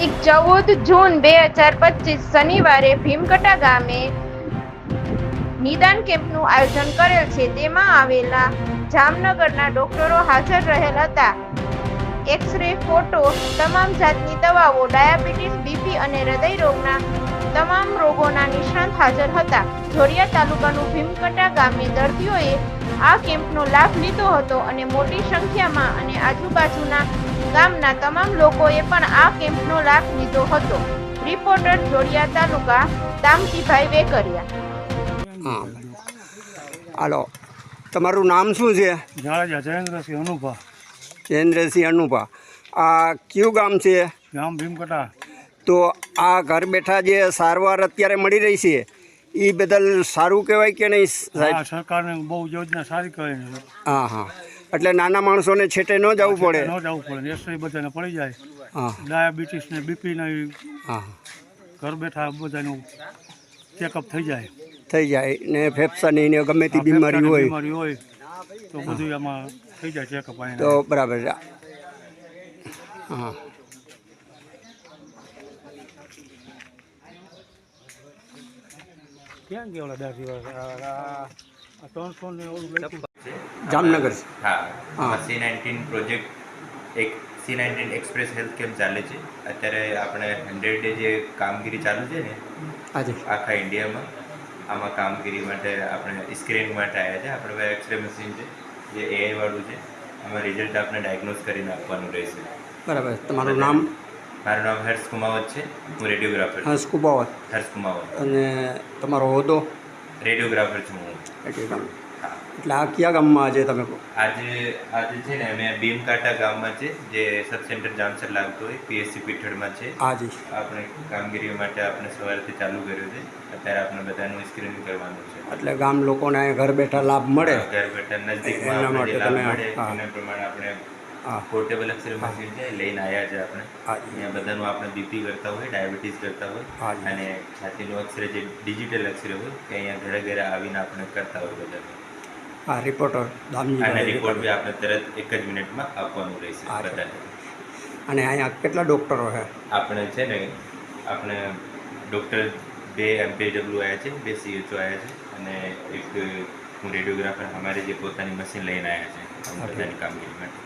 તારીખ 14 જૂન 2025 શનિવારે ભીમકટા ગામે નિદાન કેમ્પનું આયોજન કરેલ છે. તેમાં આવેલા જામનગરના ડોક્ટરો હાજર રહેલ હતા. એક્સ-રે, ફોટો, તમામ જાતની દવાઓ, ડાયાબિટીસ, બીપી અને હૃદય રોગના તમામ રોગોના નિષ્ણાત હાજર હતા. જોડિયા તાલુકાનું ભીમકટા ગામે દર્દીઓએ આ કેમ્પનો લાભ લીધો હતો અને મોટી સંખ્યામાં અને આજુબાજુના ગામના તમામ લોકોએ પણ આ કેમ્પનો લાભ લીધો હતો. રિપોર્ટર જોડિયા તાલુકા દામજીભાઈ વેકરિયા. હા, હાલો, તમારું નામ શું છે? જાડેજા જયેન્દ્રસિંહ અનુભા. જયેન્દ્રસિંહ અનુભા. આ કયું ગામ છે? ગામ ભીમકટા. તો આ ઘર બેઠા જે સારવાર અત્યારે મળી રહી છે એ બદલ સારું કહેવાય કે નહીં સાહેબ? સરકારને બહુ યોજના સારી કહેવાય. હા હા, એટલે નાના માણસોને છેટે ન જવું પડે. ન જવું પડે, એસઆઈ બધાને પડી જાય. હા, ડાયાબિટીસ ને બીપી ને હા, ઘર બેઠા બધાનું ચેકઅપ થઈ જાય. થઈ જાય ને ફેફસાની ને ગમે તે બીમારી હોય તો બધું એમાં થઈ જાય ચેકઅપ. તો બરાબર છે. હા, ક્યાં ગયા 10 દિવસ 300 ને જામનગર. હા, C19 પ્રોજેક્ટ એક C19 એક્સપ્રેસ હેલ્થ કેમ્પ ચાલે છે. અત્યારે આપણે 100 ડે જે કામગીરી ચાલુ છે ને આજે આખા ઇન્ડિયામાં, આમાં કામગીરી માટે આપણે સ્ક્રીનિંગ માટે આવ્યા છે. આપણે પાસે એક્સરે મશીન છે જે AI વાળું છે. આમાં રિઝલ્ટ આપણે ડાયગ્નોઝ કરીને આપવાનું રહેશે. બરાબર. તમારું નામ? મારું નામ હર્ષ કુમાવત છે. હું રેડિયોગ્રાફર. હર્ષ કુમાવત. હર્ષ કુમાવત. અને તમારો હોદ્દો? રેડિયોગ્રાફર છું હું. એટલે આ કયા ગામમાં આજે તમે? આજે છે ને અમે ભીમકાટા ગામમાં છે, જે સબ સેન્ટર જામસર લાગતો હોય, PSC પીઠળમાં છે. આજે આપણે કામગીરી માટે આપણે સવારથી ચાલુ કર્યું છે. અત્યારે આપણે બધાનું સ્ક્રીનિંગ કરવાનું છે. એટલે ગામ લોકોને ઘર બેઠા લાભ મળે. ઘર બેઠા નજદીકમાં એના માટે લાભ તમે મળે એના પ્રમાણે આપણે પોર્ટેબલ એક્સરે મશીન છે લઈને આવ્યા છે. આપણે અહીંયા બધાનું આપણે બીપી કરતા હોય, ડાયાબિટીસ કરતા હોય અને છાતીનું એક્સરે જે ડિજિટલ એક્સરે હોય તે અહીંયા ઘરે ઘરે આવીને આપણે કરતા હોય બધાને. હા, રિપોર્ટર દામજી. અને રિપોર્ટ બી આપણે તરત એક જ મિનિટમાં આપવાનું રહેશે બધાને. અને અહીંયા કેટલા ડૉક્ટરો છે? આપણે છે ને આપણે ડૉક્ટર 2 MPW આવ્યા છે, 2 CHO આવ્યા છે અને એક હું રેડિયોગ્રાફર અમારે જે પોતાની મશીન લઈને આવ્યા છે બધાની કામગીરી માટે.